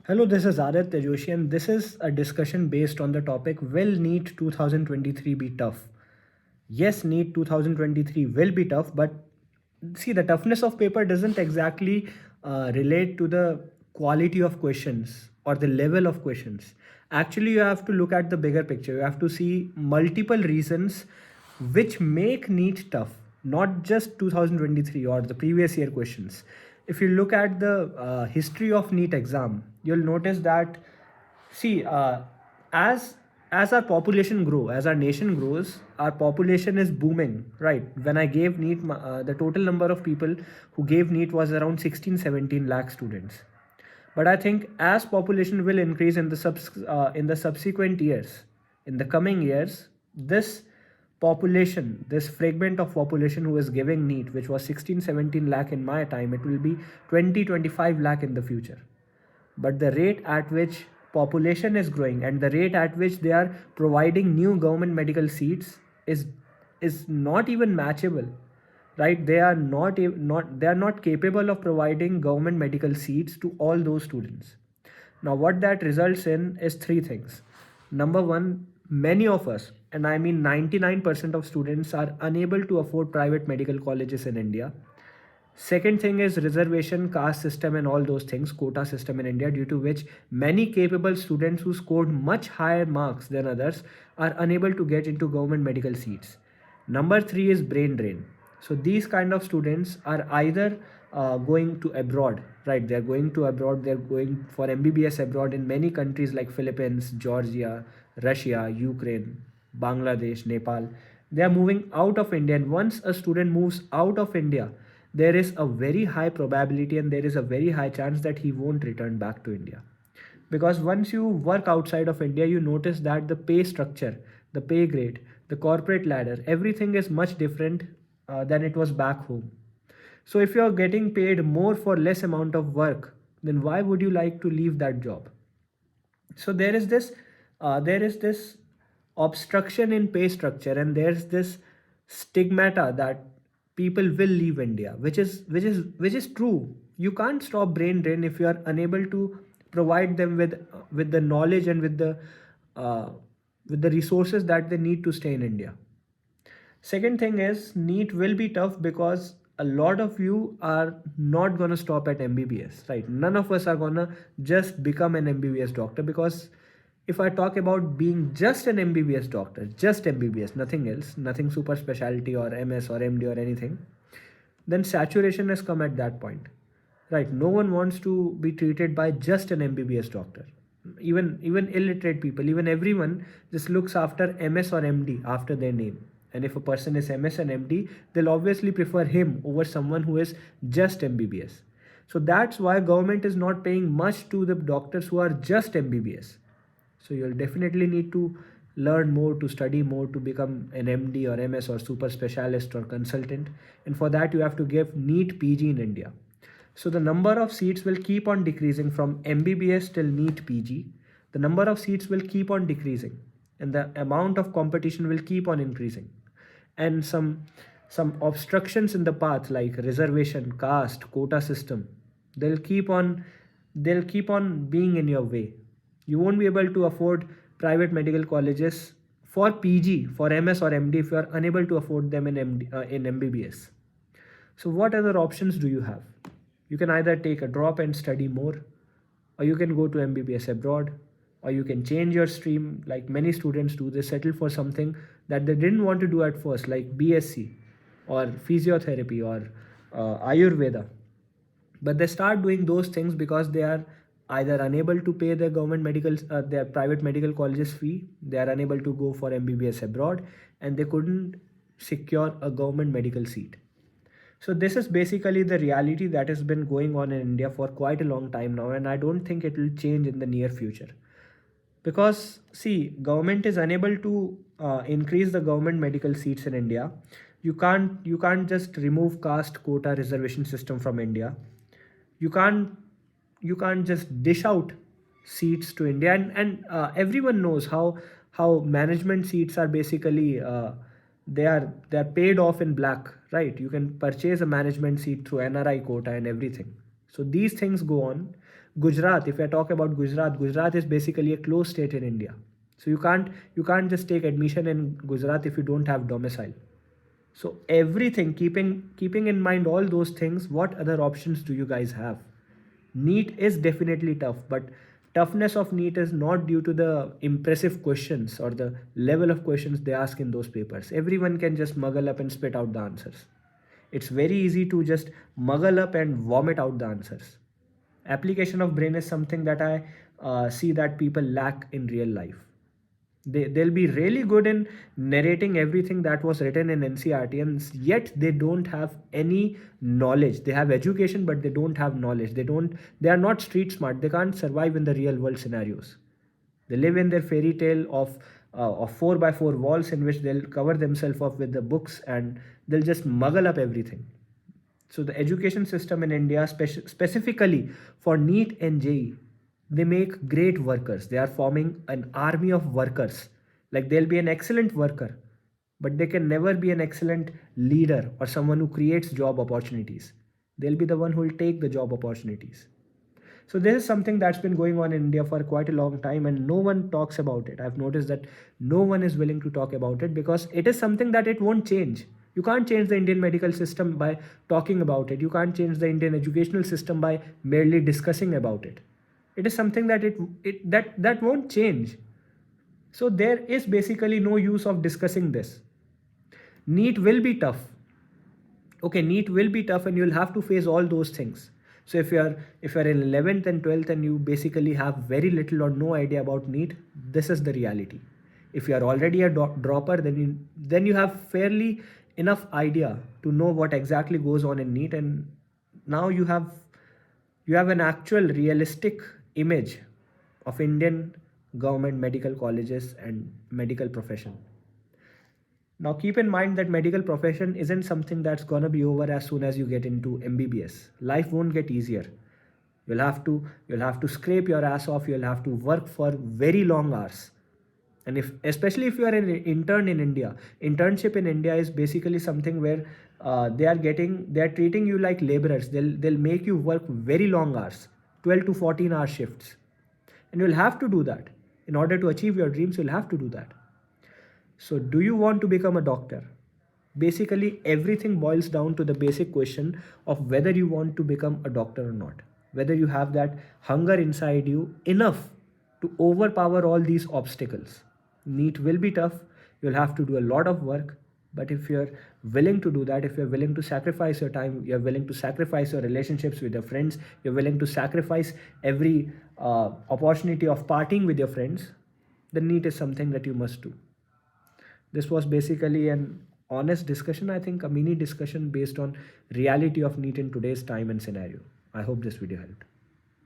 Hello, this is Aditya Joshi, and this is a discussion based on the topic: Will NEET 2023 be tough? Yes, NEET 2023 will be tough, but see, the toughness of paper doesn't exactly relate to the quality of questions or the level of questions. Actually, you have to look at the bigger picture. You have to see multiple reasons which make NEET tough, not just 2023 or the previous year questions. If you look at the history of NEET exam, you'll notice that, see, as as our population grow, as our nation grows, our population is booming, right? When I gave NEET, the total number of people who gave NEET was around 16-17 lakh students. But I think as population will increase in the subsequent years, in the coming years, this population, this fragment of population who is giving NEET, which was 16-17 lakh in my time, it will be 20-25 lakh in the future. But the rate at which population is growing and the rate at which they are providing new government medical seats is not even matchable, right? They are not capable of providing government medical seats to all those students. Now what that results in is three things. Number one, many of us, and I mean 99% of students, are unable to afford private medical colleges in India. Second thing is reservation, caste system, and all those things, quota system in India, due to which many capable students who scored much higher marks than others are unable to get into government medical seats. Number three is brain drain. So these kind of students are either going to abroad, right? They're going to abroad, they're going for MBBS abroad in many countries like Philippines, Georgia, Russia, Ukraine, Bangladesh, Nepal. They are moving out of India, and once a student moves out of India, there is a very high probability and there is a very high chance that he won't return back to India. Because once you work outside of India, you notice that the pay structure, the pay grade, the corporate ladder, everything is much different than it was back home. So if you're getting paid more for less amount of work, then why would you like to leave that job? So there is this obstruction in pay structure, and there's this stigmata that people will leave India, which is true. You can't stop brain drain if you are unable to provide them with the knowledge and uh, with the resources that they need to stay in India. Second thing is, NEET will be tough because a lot of you are not going to stop at MBBS, right? None of us are going to just become an MBBS doctor, because if I talk about being just an MBBS doctor, just MBBS, nothing else, nothing super specialty or MS or MD or anything, then saturation has come at that point, right? No one wants to be treated by just an MBBS doctor. Even illiterate people, even everyone just looks after MS or MD after their name. And if a person is MS and MD, they'll obviously prefer him over someone who is just MBBS. So that's why government is not paying much to the doctors who are just MBBS. So you'll definitely need to learn more, to study more, to become an MD or MS or super specialist or consultant. And for that, you have to give NEET PG in India. So the number of seats will keep on decreasing from MBBS till NEET PG. The number of seats will keep on decreasing, and the amount of competition will keep on increasing. And some obstructions in the path, like reservation, caste, quota system, they'll keep on they'll keep on being in your way. You won't be able to afford private medical colleges for PG, for MS or MD, if you are unable to afford them in MBBS. So what other options do you have? You can either take a drop and study more, or you can go to MBBS abroad, or you can change your stream like many students do. They settle for something that they didn't want to do at first, like BSc or physiotherapy or Ayurveda. But they start doing those things because they are either unable to pay their private medical colleges fee, they are unable to go for MBBS abroad, and they couldn't secure a government medical seat. So this is basically the reality that has been going on in India for quite a long time now, and I don't think it will change in the near future. Because see, government is unable to increase the government medical seats in India. You can't just remove caste quota reservation system from India. You can't you can't just dish out seats to India, and everyone knows how management seats are basically they are paid off in black, right? You can purchase a management seat through NRI quota and everything. So these things go on, Gujarat, if I talk about Gujarat, Gujarat is basically a closed state in India. So you can't just take admission in Gujarat if you don't have domicile. So everything, keeping in mind all those things, what other options do you guys have? NEET is definitely tough, but toughness of NEET is not due to the impressive questions or the level of questions they ask in those papers. Everyone can just muggle up and spit out the answers. It's very easy to just muggle up and vomit out the answers. Application of brain is something that I see that people lack in real life. They'll be really good in narrating everything that was written in NCRT, and yet they don't have any knowledge. They have education, but they don't have knowledge. They are not street smart. They can't survive in the real world scenarios. They live in their fairy tale of 4 by 4 walls in which they'll cover themselves up with the books, and they'll just muggle up everything. So the education system in India, specifically for NEET and JEE, they make great workers. They are forming an army of workers. Like they'll be an excellent worker, but they can never be an excellent leader or someone who creates job opportunities. They'll be the one who will take the job opportunities. So this is something that's been going on in India for quite a long time, and no one talks about it. I've noticed that no one is willing to talk about it because it is something that it won't change. You can't change the Indian medical system by talking about it. You can't change the Indian educational system by merely discussing about it. It is something that that won't change. So there is basically no use of discussing this. NEET will be tough. Okay, NEET will be tough, and you'll have to face all those things. So if you're in 11th and 12th and you basically have very little or no idea about NEET, this is the reality. If you are already a dropper, then you have fairly enough idea to know what exactly goes on in NEET, and now you have an actual realistic image of Indian government medical colleges and medical profession. Now keep in mind that medical profession isn't something that's gonna be over as soon as you get into MBBS. Life won't get easier. You'll have to scrape your ass off. You'll have to work for very long hours. And especially if you are an intern in India, internship in India is basically something where they are treating you like laborers. They'll make you work very long hours, 12 to 14 hour shifts, and you'll have to do that in order to achieve your dreams. You'll have to do that. So, do you want to become a doctor? Basically, everything boils down to the basic question of whether you want to become a doctor or not. Whether you have that hunger inside you enough to overpower all these obstacles. NEET will be tough. You'll have to do a lot of work. But if you're willing to do that, if you're willing to sacrifice your time, you're willing to sacrifice your relationships with your friends, you're willing to sacrifice every opportunity of partying with your friends, then NEET is something that you must do. This was basically an honest discussion, I think a mini discussion based on reality of NEET in today's time and scenario. I hope this video helped.